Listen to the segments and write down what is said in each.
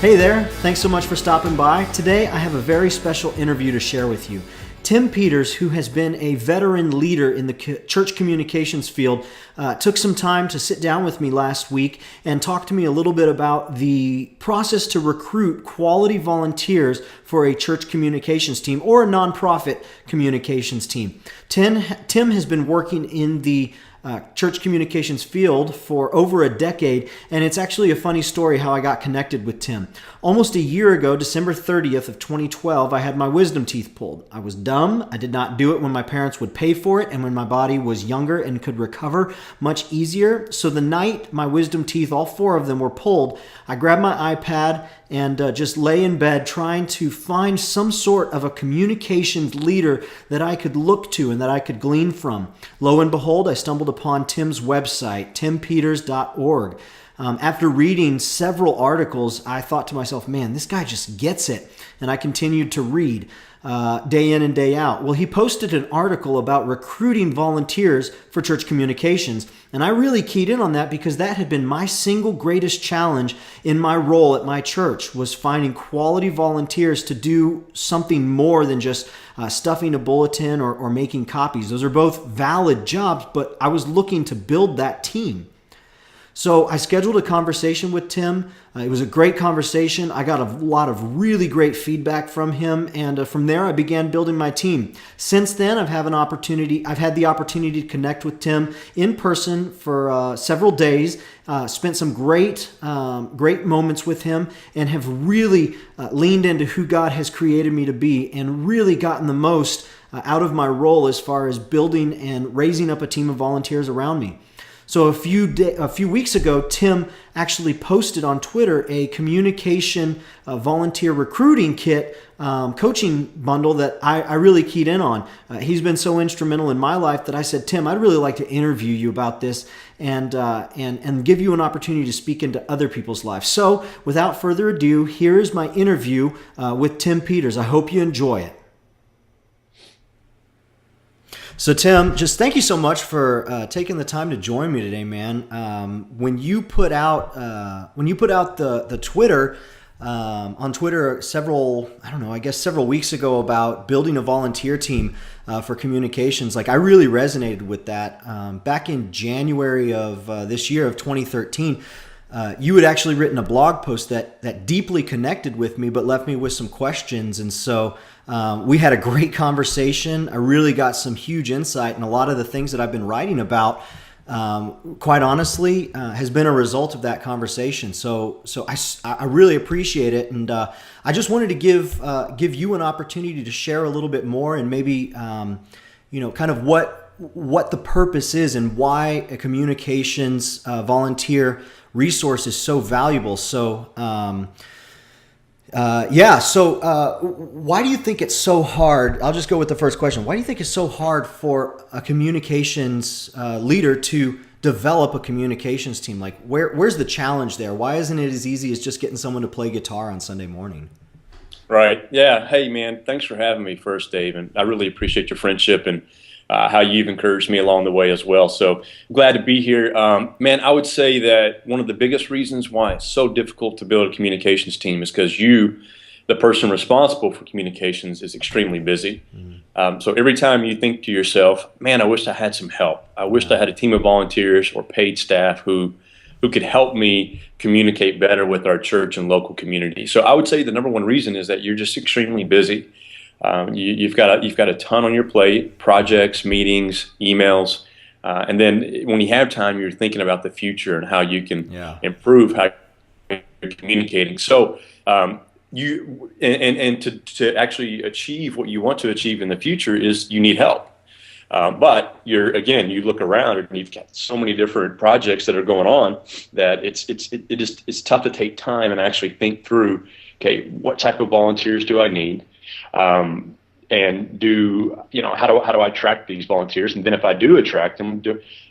Hey there, thanks so much for stopping by. Today I have a very special interview to share with you. Tim Peters, who has been a veteran leader in the church communications field, took some time to sit down with me last week and talk to me a little bit about the process to recruit quality volunteers for a church communications team or a nonprofit communications team. Tim has been working in the church communications field for over a decade, and it's actually a funny story how I got connected with Tim. Almost a year ago, December 30th of 2012, I had my wisdom teeth pulled. I was dumb. I did not do it when my parents would pay for it and when my body was younger and could recover much easier. So the night my wisdom teeth, all four of them, were pulled, I grabbed my iPad and just lay in bed trying to find some sort of a communications leader that I could look to and that I could glean from. Lo and behold, I stumbled upon Tim's website, timpeters.org. After reading several articles, I thought to myself, man, this guy just gets it. And I continued to read day in and day out. Well, he posted an article about recruiting volunteers for church communications. And I really keyed in on that because that had been my single greatest challenge in my role at my church, was finding quality volunteers to do something more than just stuffing a bulletin or making copies. Those are both valid jobs, but I was looking to build that team. So I scheduled a conversation with Tim. It was a great conversation. I got a lot of really great feedback from him, and from there I began building my team. Since then, I've had the opportunity to connect with Tim in person for several days. Spent some great moments with him, and have really leaned into who God has created me to be, and really gotten the most out of my role as far as building and raising up a team of volunteers around me. So a few weeks ago, Tim actually posted on Twitter a communication volunteer recruiting kit coaching bundle that I really keyed in on. He's been so instrumental in my life that I said, Tim, I'd really like to interview you about this and give you an opportunity to speak into other people's lives. So without further ado, here is my interview with Tim Peters. I hope you enjoy it. So Tim, just thank you so much for taking the time to join me today, man. When you put out the Twitter on Twitter several weeks ago about building a volunteer team for communications, I really resonated with that. Back in January of this year of 2013. You had actually written a blog post that deeply connected with me, but left me with some questions. And so we had a great conversation. I really got some huge insight, and a lot of the things that I've been writing about, quite honestly, has been a result of that conversation. So I really appreciate it. And I just wanted to give you an opportunity to share a little bit more, and maybe, kind of what the purpose is and why a communications volunteer resource is so valuable. So, why do you think it's so hard? I'll just go with the first question. Why do you think it's so hard for a communications leader to develop a communications team? Where's the challenge there? Why isn't it as easy as just getting someone to play guitar on Sunday morning? Right. Yeah. Hey, man, thanks for having me first, Dave. And I really appreciate your friendship and how you've encouraged me along the way as well. So glad to be here. Man, I would say that one of the biggest reasons why it's so difficult to build a communications team is because you, the person responsible for communications, is extremely busy. Mm-hmm. So every time you think to yourself, man, I wish I had some help. I wished I had a team of volunteers or paid staff who could help me communicate better with our church and local community. So I would say the number one reason is that you're just extremely busy. You've got a ton on your plate: projects, meetings, emails, and then when you have time, you're thinking about the future and how you can improve how you're communicating. So to actually achieve what you want to achieve in the future is you need help. But you look around and you've got so many different projects that are going on that it's tough to take time and actually think through, okay, what type of volunteers do I need? And how do I attract these volunteers? And then if I do attract them,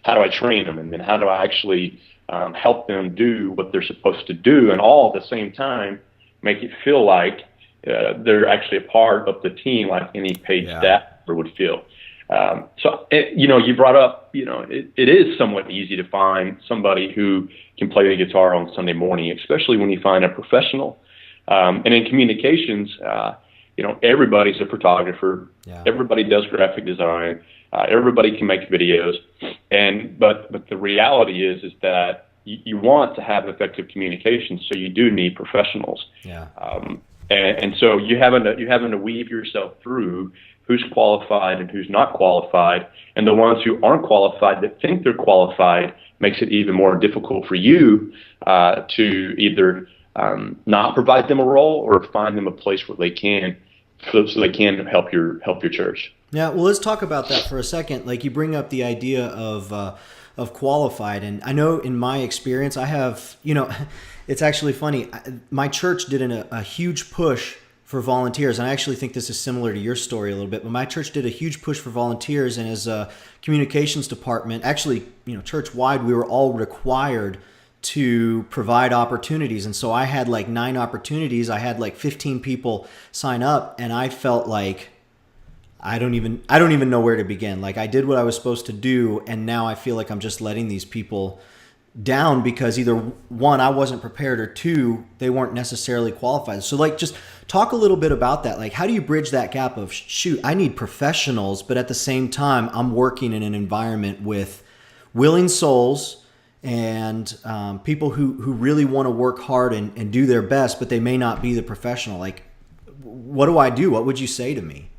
how do I train them? And then how do I actually help them do what they're supposed to do? And all at the same time, make it feel like they're actually a part of the team, like any paid staff member would feel. You brought up, it is somewhat easy to find somebody who can play the guitar on Sunday morning, especially when you find a professional And in communications, everybody's a photographer. Yeah. Everybody does graphic design. Everybody can make videos. But the reality is that you want to have effective communication, so you do need professionals. Yeah. And so you're having to weave yourself through who's qualified and who's not qualified, and the ones who aren't qualified that think they're qualified makes it even more difficult for you to either not provide them a role or find them a place where they can, so they can help your church. Yeah, well, let's talk about that for a second. Like, you bring up the idea of qualified, and I know in my experience, I have, it's actually funny. My church did a huge push for volunteers, and I actually think this is similar to your story a little bit. But my church did a huge push for volunteers, and as a communications department, actually, church-wide, we were all required to provide opportunities. And so I had like 9 opportunities. I had like 15 people sign up, and I felt like I don't even know where to begin. Like, I did what I was supposed to do, and now I feel like I'm just letting these people down because either one, I wasn't prepared, or two, they weren't necessarily qualified. So like, just talk a little bit about that. Like, how do you bridge that gap of, shoot, I need professionals, but at the same time, I'm working in an environment with willing souls and people who really want to work hard and do their best, but they may not be the professional. Like, what do I do? What would you say to me?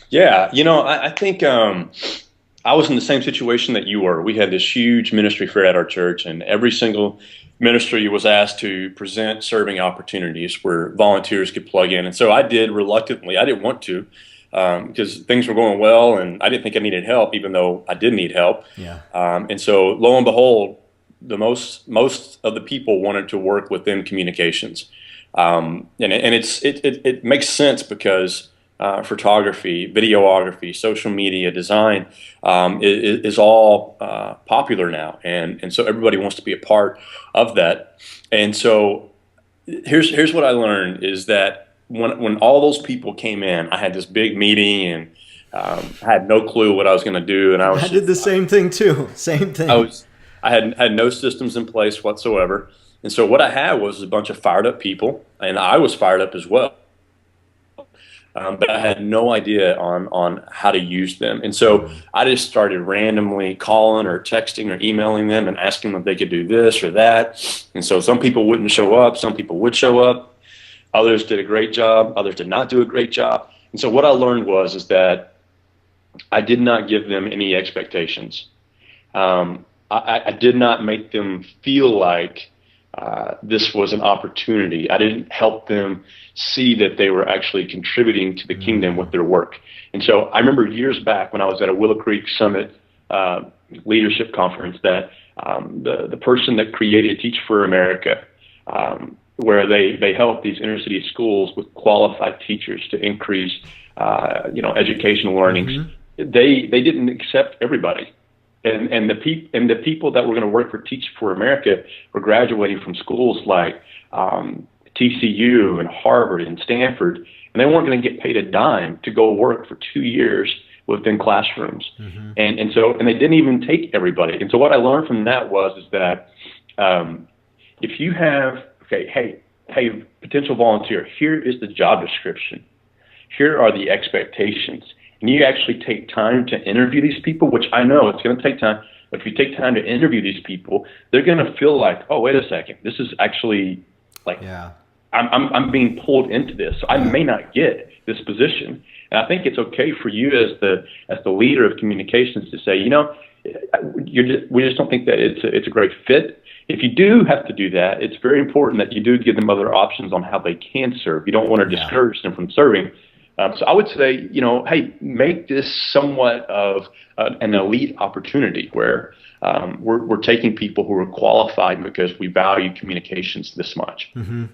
Yeah, I think I was in the same situation that you were. We had this huge ministry fair at our church, and every single ministry was asked to present serving opportunities where volunteers could plug in. And so I did reluctantly. I didn't want to because things were going well, and I didn't think I needed help, even though I did need help. Yeah. And so lo and behold, the most of the people wanted to work within communications, and it makes sense because photography, videography, social media, design is all popular now, and so everybody wants to be a part of that. And so here's what I learned is that when all those people came in, I had this big meeting and I had no clue what I was going to do, and I did the same thing too. Same thing. I had no systems in place whatsoever, and so what I had was a bunch of fired up people, and I was fired up as well. But I had no idea on how to use them. And so I just started randomly calling or texting or emailing them and asking them if they could do this or that. And so some people wouldn't show up. Some people would show up. Others did a great job. Others did not do a great job. And so what I learned is that I did not give them any expectations. I did not make them feel like this was an opportunity. I didn't help them see that they were actually contributing to the kingdom with their work. And so I remember years back when I was at a Willow Creek Summit leadership conference that the person that created Teach for America, where they help these inner city schools with qualified teachers to increase educational learnings, they didn't accept everybody. And the people that were going to work for Teach for America were graduating from schools like TCU and Harvard and Stanford, and they weren't going to get paid a dime to go work for 2 years within classrooms. And they didn't even take everybody. And so what I learned from that is that if you have, hey, potential volunteer, here is the job description. Here are the expectations. And you actually take time to interview these people, which I know it's going to take time, but if you take time to interview these people, they're going to feel like, oh, wait a second, this is actually like, I'm being pulled into this. So I may not get this position. And I think it's okay for you as the leader of communications to say, we just don't think that it's a great fit. If you do have to do that, it's very important that you do give them other options on how they can serve. You don't want to discourage them from serving. So I would say, hey, make this somewhat of an elite opportunity where we're taking people who are qualified because we value communications this much. Mm-hmm.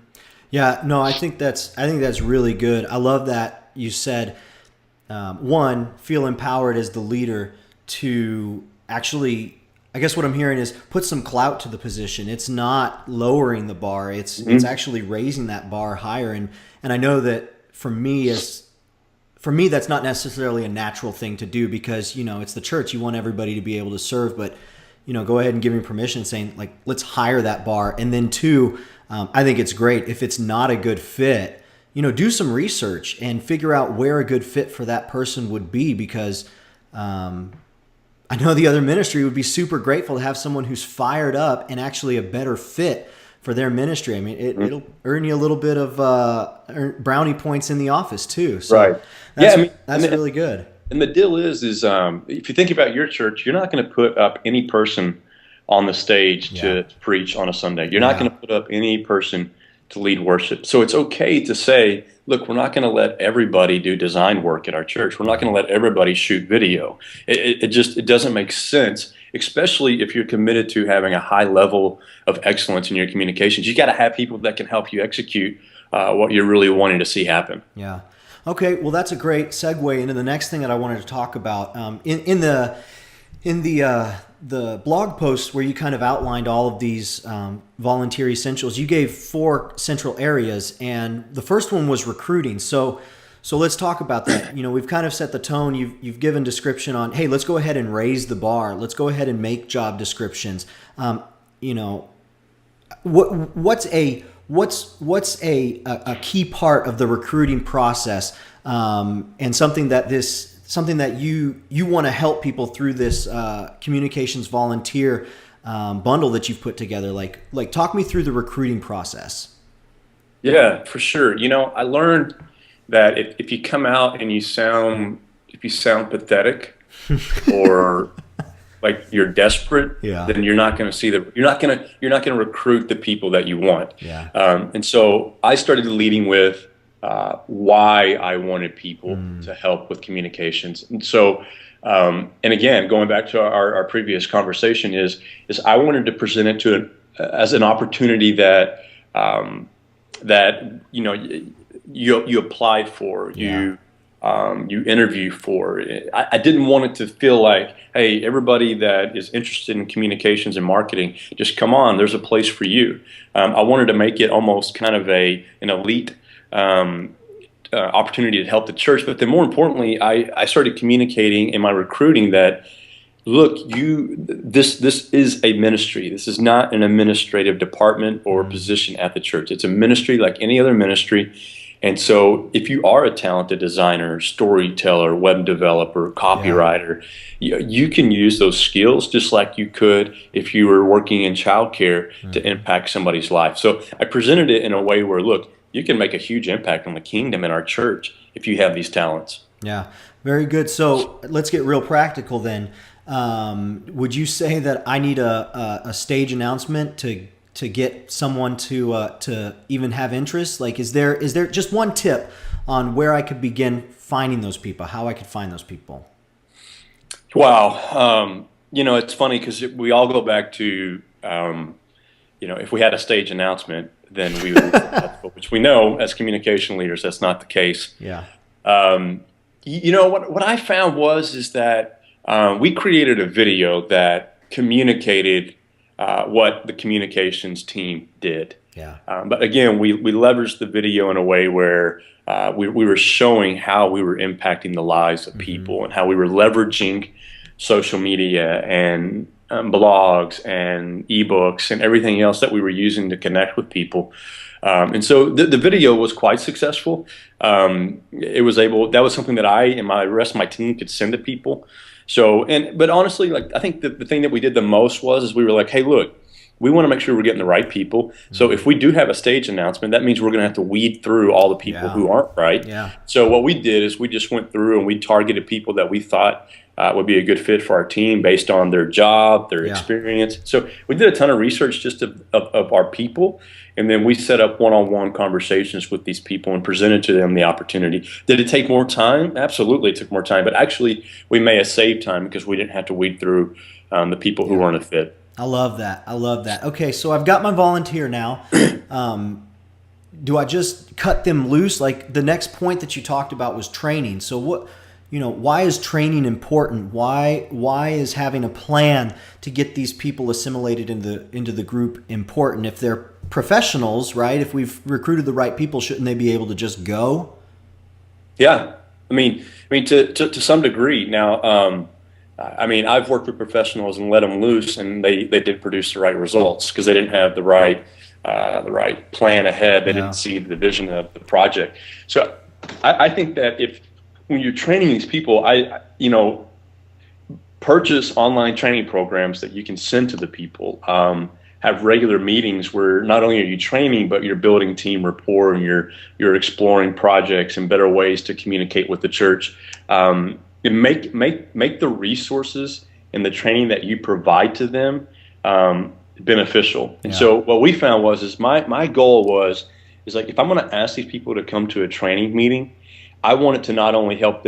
Yeah, no, I think that's really good. I love that you said, one, feel empowered as the leader to actually, I guess what I'm hearing is put some clout to the position. It's not lowering the bar. It's actually raising that bar higher. And I know that for me, that's not necessarily a natural thing to do because, it's the church. You want everybody to be able to serve. But, go ahead and give me permission saying like, let's hire that bar. And then two, I think it's great if it's not a good fit, do some research and figure out where a good fit for that person would be, because I know the other ministry would be super grateful to have someone who's fired up and actually a better fit for their ministry. I mean, it'll earn you a little bit of brownie points in the office too. So right. That's really good. And the deal is if you think about your church, you're not going to put up any person on the stage to preach on a Sunday. You're not going to put up any person to lead worship. So it's okay to say, look, we're not going to let everybody do design work at our church. We're not going to let everybody shoot video. It doesn't make sense, especially if you're committed to having a high level of excellence in your communications. You got to have people that can help you execute what you're really wanting to see happen. Yeah. Okay. Well, that's a great segue into the next thing that I wanted to talk about. In the blog post where you kind of outlined all of these volunteer essentials, you gave 4 central areas, and the first one was recruiting. So let's talk about that. We've kind of set the tone. You've given description on, hey, let's go ahead and raise the bar. Let's go ahead and make job descriptions. What's a key part of the recruiting process, and something that you want to help people through this communications volunteer bundle that you've put together? Like talk me through the recruiting process. Yeah, for sure. I learned that if you come out and you sound pathetic or like you're desperate, then you're not going to you're not going to recruit the people that you want. And so I started leading with why I wanted people to help with communications. And so, and again, going back to our previous conversation is I wanted to present it as an opportunity that you applied for, you interview for. I didn't want it to feel like, hey, everybody that is interested in communications and marketing, just come on, there's a place for you. I wanted to make it almost kind of an elite opportunity to help the church. But then more importantly, I started communicating in my recruiting that, look, this is a ministry. This is not an administrative department or position at the church. It's a ministry like any other ministry. And so if you are a talented designer, storyteller, web developer, copywriter, you can use those skills just like you could if you were working in childcare to impact somebody's life. So I presented it in a way where, look, you can make a huge impact on the kingdom in our church if you have these talents. Yeah, very good. So let's get real practical then. Would you say that I need a stage announcement to get someone to even have interest? Like, is there just one tip on where I could begin finding those people, how I could find those people? Wow. It's funny because we all go back to, if we had a stage announcement, then we would, which we know as communication leaders, that's not the case. Yeah. What I found is that we created a video that communicated what the communications team did. Yeah. But again, we leveraged the video in a way where we were showing how we were impacting the lives of people and how we were leveraging social media and blogs and ebooks and everything else that we were using to connect with people. And so the video was quite successful. That was something that I and the rest of my team could send to people. But honestly, I think the thing that we did the most is we were like, hey, look, we want to make sure we're getting the right people. So if we do have a stage announcement, that means we're going to have to weed through all the people who aren't right. Yeah. So what we did is we just went through and we targeted people that we thought would be a good fit for our team based on their job, their experience. So we did a ton of research just of our people, and then we set up one-on-one conversations with these people and presented to them the opportunity. Did it take more time? Absolutely, it took more time. But actually, we may have saved time because we didn't have to weed through the people who weren't a fit. I love that. Okay, so I've got my volunteer now. Do I just cut them loose? Like the next point that you talked about was training. So why is training important? Why is having a plan to get these people assimilated into the group important? If they're professionals, right? If we've recruited the right people, shouldn't they be able to just go? Yeah, I mean, to some degree. Now, I mean, I've worked with professionals and let them loose, and they did produce the right results because they didn't have the right plan ahead. They didn't Yeah. see the vision of the project. So I think that if when you're training these people, purchase online training programs that you can send to the people. Have regular meetings where not only are you training, but you're building team rapport and you're exploring projects and better ways to communicate with the church. And make the resources and the training that you provide to them beneficial. And Yeah. so what we found is my goal is like if I'm going to ask these people to come to a training meeting, I want it to not only help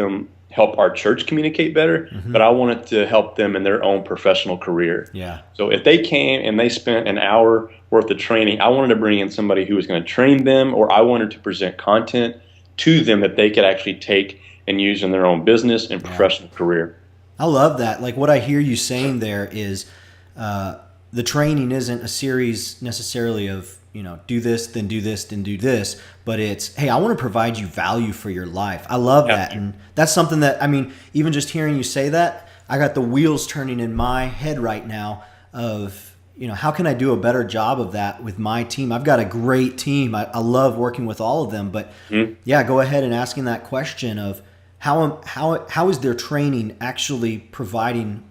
our church communicate better, but I want it to help them in their own professional career. Yeah. So if they came and they spent an hour worth of training, I wanted to bring in somebody who was going to train them, or I wanted to present content to them that they could actually take and use in their own business and professional career. I love that. Like what I hear you saying there is the training isn't a series necessarily of, do this, then do this, then do this, but it's, hey, I want to provide you value for your life. I love that. And that's something that, I mean, even just hearing you say that, I got the wheels turning in my head right now of, how can I do a better job of that with my team? I've got a great team. I love working with all of them, but yeah, go ahead and asking that question of how is their training actually providing,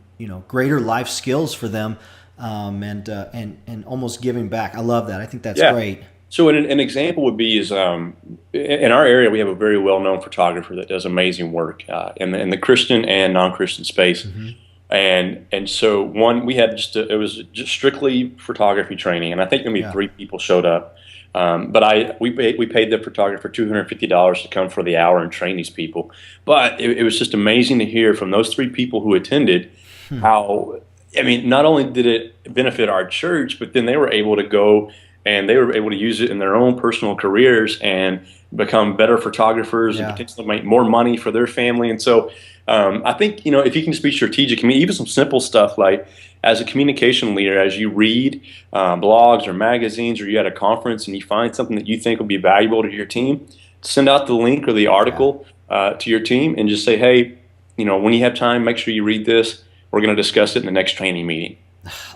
greater life skills for them, and almost giving back. I love that. I think that's great. So an example would be in our area we have a very well-known photographer that does amazing work in the Christian and non-Christian space. And so we had it was just strictly photography training, and I think maybe 3 people showed up. But we paid the photographer $250 to come for the hour and train these people. But it was just amazing to hear from those 3 people who attended how, I mean, not only did it benefit our church, but then they were able to go and they were able to use it in their own personal careers and become better photographers and potentially make more money for their family. And so I think, if you can just be strategic, I mean, even some simple stuff like as a communication leader, as you read blogs or magazines or you're at a conference and you find something that you think will be valuable to your team, send out the link or the article to your team and just say, hey, when you have time, make sure you read this. We're going to discuss it in the next training meeting.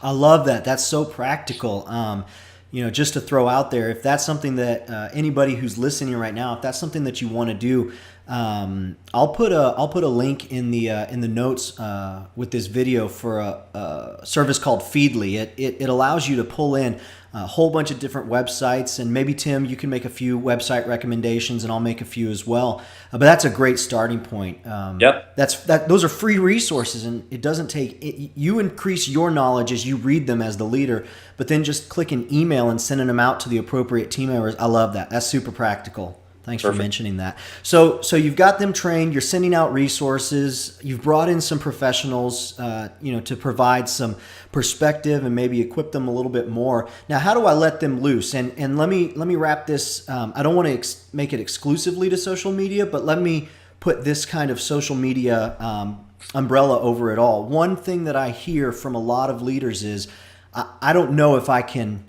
I love that. That's so practical. Just to throw out there, if that's something that anybody who's listening right now, if that's something that you want to do, I'll put a link in the notes with this video for a service called Feedly. It allows you to pull in a whole bunch of different websites, and maybe Tim, you can make a few website recommendations, and I'll make a few as well. But that's a great starting point. Those are free resources, and it doesn't take you increase your knowledge as you read them as the leader. But then just click an email and sending them out to the appropriate team members. I love that. That's super practical. Thanks for mentioning that. So you've got them trained. You're sending out resources. You've brought in some professionals, to provide some perspective and maybe equip them a little bit more. Now, how do I let them loose? And let me wrap this. I don't want to make it exclusively to social media, but let me put this kind of social media umbrella over it all. One thing that I hear from a lot of leaders is, I don't know if I can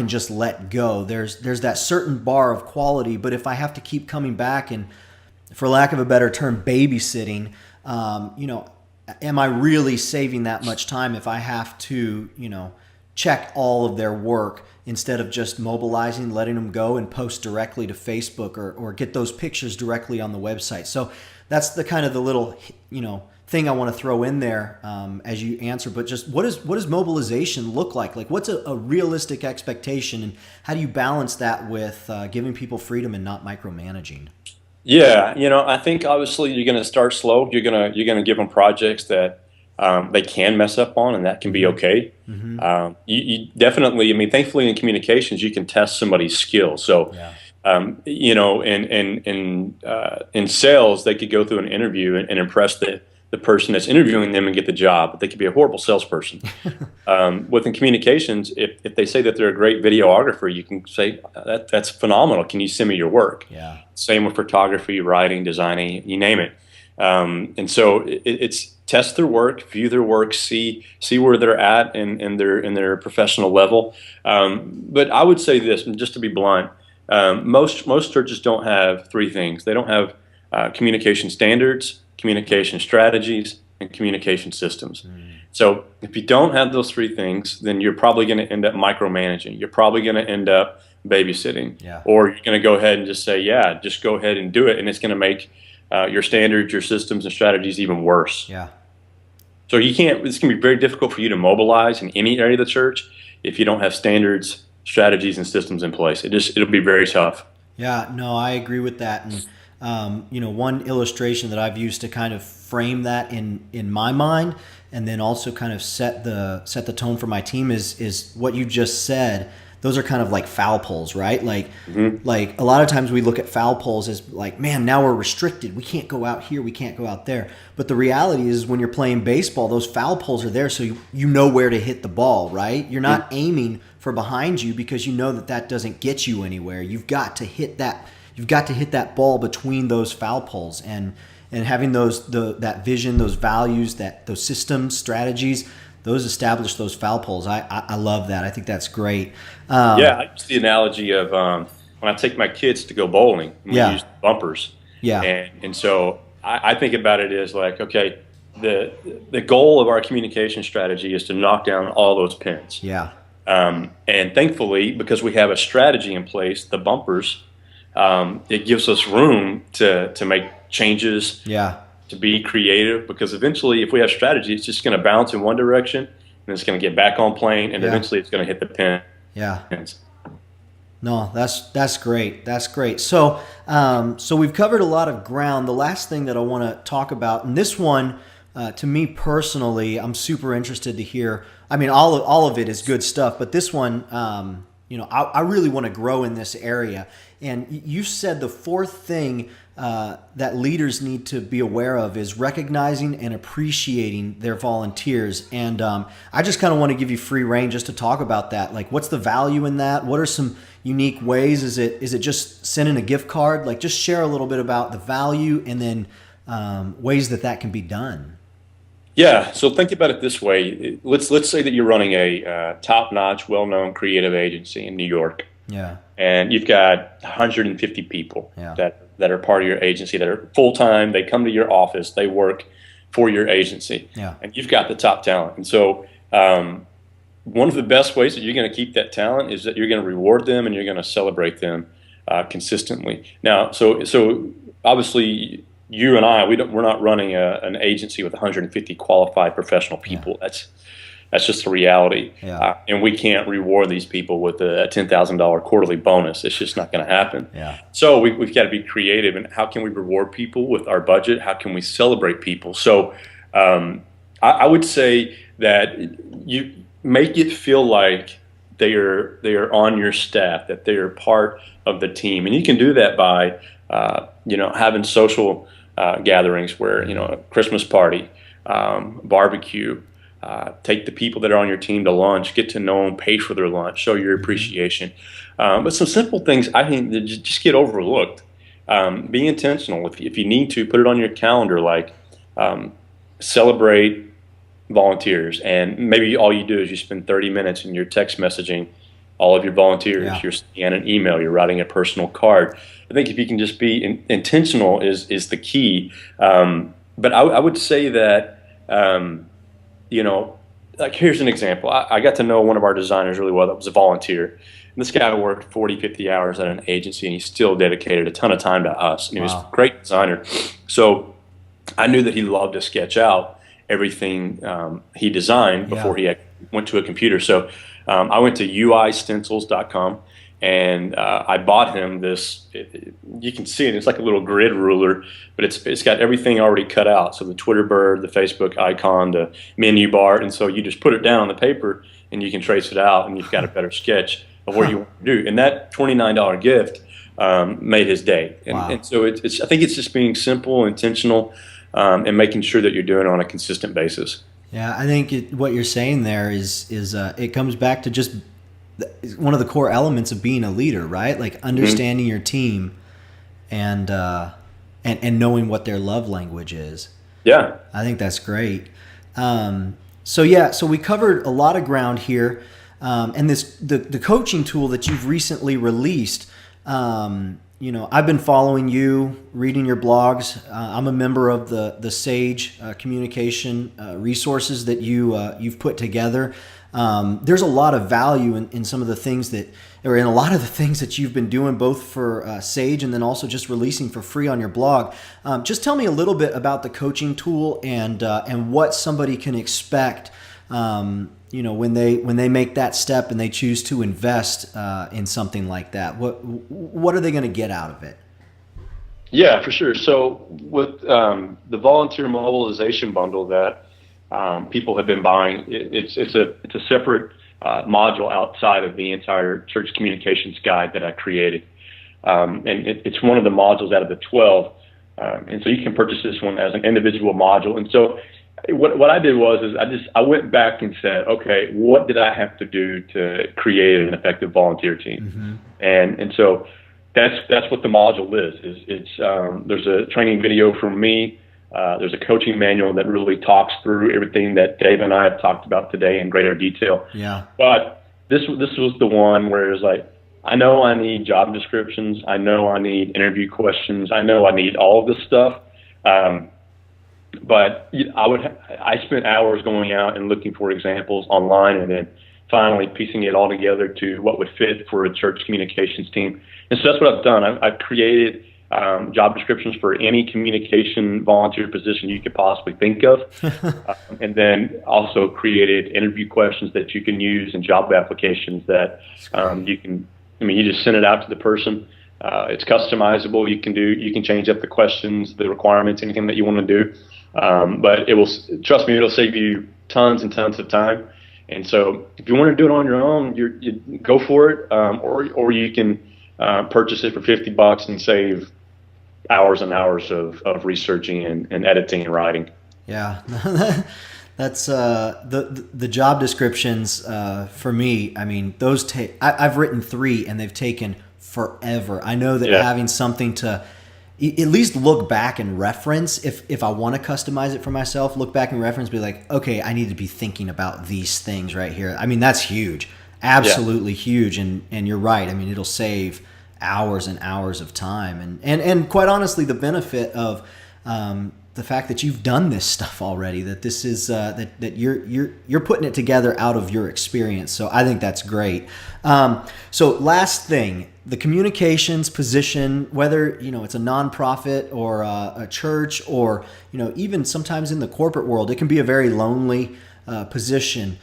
just let go. There's that certain bar of quality, but if I have to keep coming back and, for lack of a better term, babysitting, am I really saving that much time if I have to, check all of their work instead of just mobilizing, letting them go and post directly to Facebook or get those pictures directly on the website? So that's the kind of the little, thing I want to throw in there as you answer. But just what does mobilization look like? Like, what's a realistic expectation, and how do you balance that with giving people freedom and not micromanaging? Yeah, I think obviously you're going to start slow. You're gonna give them projects that they can mess up on, and that can be okay. You definitely, I mean, thankfully in communications you can test somebody's skills. So. In sales, they could go through an interview and impress the person that's interviewing them and get the job, but they could be a horrible salesperson. Within communications, if they say that they're a great videographer, you can say, that's phenomenal. Can you send me your work? Yeah. Same with photography, writing, designing, you name it. And so it's test their work, view their work, see where they're at in their professional level. But I would say this, and just to be blunt, most churches don't have 3 things. They don't have communication standards, communication strategies, and communication systems. So if you don't have those three things, then you're probably going to end up micromanaging. You're probably going to end up babysitting, or you're going to go ahead and just say, yeah, just go ahead and do it, and it's going to make your standards, your systems, and strategies even worse. So you can't. It's going to be very difficult for you to mobilize in any area of the church if you don't have standards, strategies, and systems in place. It'll be very tough. Yeah, no, I agree with that. And one illustration that I've used to kind of frame that in my mind, and then also kind of set the tone for my team is what you just said. Those are kind of like foul poles, right? Like a lot of times we look at foul poles as like, man, now we're restricted. We can't go out here. We can't go out there. But the reality is when you're playing baseball, those foul poles are there so you know where to hit the ball, right? You're not aiming for behind you because you know that doesn't get you anywhere. You've got to hit that. You've got to hit that ball between those foul poles, and having that vision, those values, those systems, strategies. Those establish those foul poles. I love that. I think that's great. I use the analogy of when I take my kids to go bowling, we use bumpers. And so I think about it as like, okay, the goal of our communication strategy is to knock down all those pins. And thankfully, because we have a strategy in place, the bumpers, it gives us room to make changes. To be creative, because eventually if we have strategy, it's just going to bounce in one direction and it's going to get back on plane, and eventually it's going to hit the pins. No, that's great. That's great. So we've covered a lot of ground. The last thing that I want to talk about, and this one, to me personally, I'm super interested to hear. I mean, all of it is good stuff, but this one, I really want to grow in this area. And you said the fourth thing that leaders need to be aware of is recognizing and appreciating their volunteers. And I just kind of want to give you free rein just to talk about that. Like, what's the value in that? What are some unique ways? Is it just sending a gift card? Like, just share a little bit about the value and then ways that can be done. Yeah. So think about it this way. Let's say that you're running a top-notch, well-known creative agency in New York. And you've got 150 people that are part of your agency, that are full-time. They come to your office. They work for your agency. And you've got the top talent. And so one of the best ways that you're going to keep that talent is that you're going to reward them and you're going to celebrate them consistently. Now, so obviously you and I, we're not running an agency with 150 qualified professional people. That's just the reality. And we can't reward these people with a $10,000 quarterly bonus. It's just not going to happen. So we've got to be creative. And how can we reward people with our budget? How can we celebrate people? So I would say that you make it feel like they are on your staff, that they are part of the team. And you can do that by having social gatherings where, a Christmas party, barbecue. Take the people that are on your team to lunch, get to know them, pay for their lunch, show your appreciation. But some simple things I think that just get overlooked. Be intentional. If you need to, put it on your calendar, like celebrate volunteers. And maybe all you do is you spend 30 minutes and you're text messaging all of your volunteers. You're scanning an email, you're writing a personal card. I think if you can just be intentional is the key. But I would say that like here's an example. I got to know one of our designers really well that was a volunteer. And this guy worked 40, 50 hours at an agency, and he still dedicated a ton of time to us. And he was a great designer. So I knew that he loved to sketch out everything he designed before he went to a computer. So I went to uistencils.com. And I bought him this. You can see it. It's like a little grid ruler, but it's got everything already cut out. So the Twitter bird, the Facebook icon, the menu bar, and so you just put it down on the paper, and you can trace it out, and you've got a better sketch of where you want to do. And that $29 gift made his day. And so it's. I think it's just being simple, intentional, and making sure that you're doing it on a consistent basis. Yeah, I think what you're saying there is it comes back to just one of the core elements of being a leader, right? Like understanding your team and knowing what their love language is. I think that's great. So we covered a lot of ground here. And the coaching tool that you've recently released, I've been following you, reading your blogs. I'm a member of the Sayge communication resources that you've put together. There's a lot of value in some of the things or in a lot of the things that you've been doing, both for Sayge and then also just releasing for free on your blog. Just tell me a little bit about the coaching tool and what somebody can expect. When they make that step and they choose to invest in something like that, what are they going to get out of it? Yeah, for sure. So with the volunteer mobilization bundle that people have been buying, it's a separate module outside of the entire church communications guide that I created, and it's one of the modules out of the 12, and so you can purchase this one as an individual module. And so what I did was I went back and said, okay, what did I have to do to create an effective volunteer team? Mm-hmm. And so that's what the module is. There's a training video from me. There's a coaching manual that really talks through everything that Dave and I have talked about today in greater detail. Yeah. But this was the one where it's like, I know I need job descriptions. I know I need interview questions. I know I need all of this stuff. But I spent hours going out and looking for examples online, and then finally piecing it all together to what would fit for a church communications team. And so that's what I've done. I've created job descriptions for any communication volunteer position you could possibly think of, and then also created interview questions that you can use in job applications that you just send it out to the person. It's customizable. You can change up the questions, the requirements, anything that you want to do. But trust me, it'll save you tons and tons of time. And so if you want to do it on your own, you go for it, or you can purchase it for $50 and save hours and hours of researching and editing and writing. Yeah, that's the job descriptions for me. I mean, those I've written 3 and they've taken forever. I know that having something to at least look back and reference, if I want to customize it for myself, look back and reference, be like, okay, I need to be thinking about these things right here. I mean, that's huge, absolutely huge. And you're right. I mean, it'll save hours and hours of time. And quite honestly, the benefit of the fact that you've done this stuff already, that this is that you're putting it together out of your experience. So I think that's great. So last thing, the communications position, whether it's a nonprofit or a church, or even sometimes in the corporate world, it can be a very lonely position.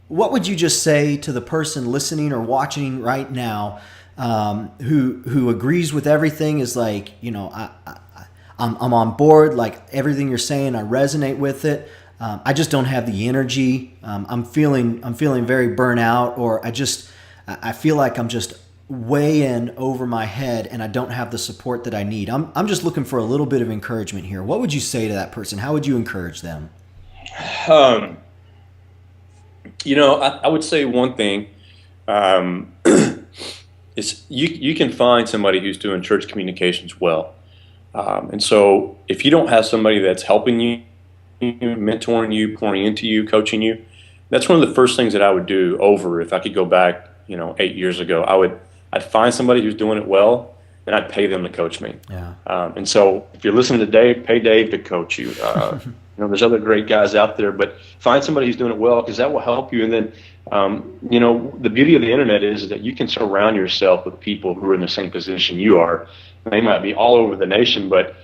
What would you just say to the person listening or watching right now who agrees with everything, is like, I'm on board, like everything you're saying, I resonate with it. I just don't have the energy. I'm feeling very burnt out, or I feel like I'm just way in over my head and I don't have the support that I need. I'm just looking for a little bit of encouragement here. What would you say to that person? How would you encourage them? I would say one thing is you can find somebody who's doing church communications well. And so if you don't have somebody that's helping you, mentoring you, pouring into you, coaching you, that's one of the first things that I would do over, if I could go back, 8 years ago. I'd find somebody who's doing it well, and I'd pay them to coach me. Yeah. And so if you're listening to Dave, pay Dave to coach you. There's other great guys out there, but find somebody who's doing it well, because that will help you. And then, the beauty of the internet is that you can surround yourself with people who are in the same position you are. They might be all over the nation, but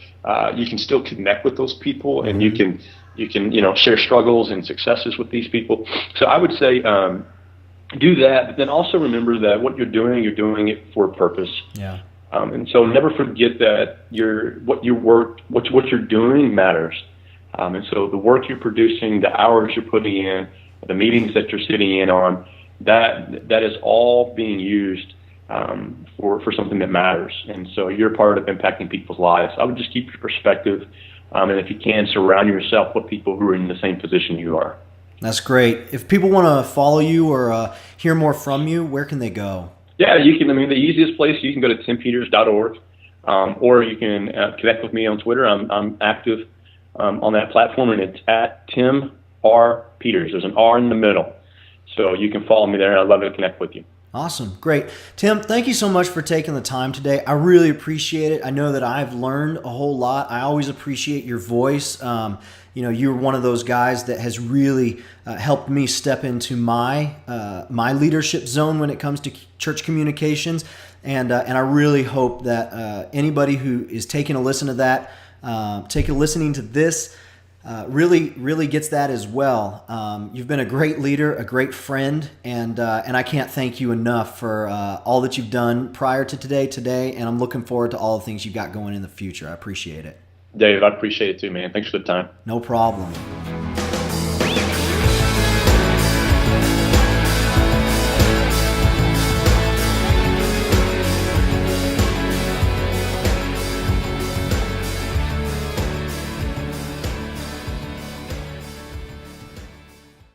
you can still connect with those people, and you can share struggles and successes with these people. So I would say do that, but then also remember that what you're doing it for a purpose. Yeah. And so never forget that what you're doing matters. And so the work you're producing, the hours you're putting in, the meetings that you're sitting in on, that is all being used for something that matters. And so you're part of impacting people's lives. I would just keep your perspective, and if you can, surround yourself with people who are in the same position you are. That's great. If people want to follow you or hear more from you, where can they go? Yeah, you can. The easiest place, you can go to timpeters.org, or you can connect with me on Twitter. I'm active on that platform, and it's at Tim R. Peters. There's an R in the middle. So you can follow me there, and I'd love to connect with you. Awesome. Great. Tim, thank you so much for taking the time today. I really appreciate it. I know that I've learned a whole lot. I always appreciate your voice. You're one of those guys that has really helped me step into my leadership zone when it comes to church communications. And I really hope that anybody who is taking a listen to that, listening to this, really gets that as well. You've been a great leader, a great friend, and I can't thank you enough for all that you've done prior to today, and I'm looking forward to all the things you've got going in the future. I appreciate it. Dave, I appreciate it too, man. Thanks for the time. No problem.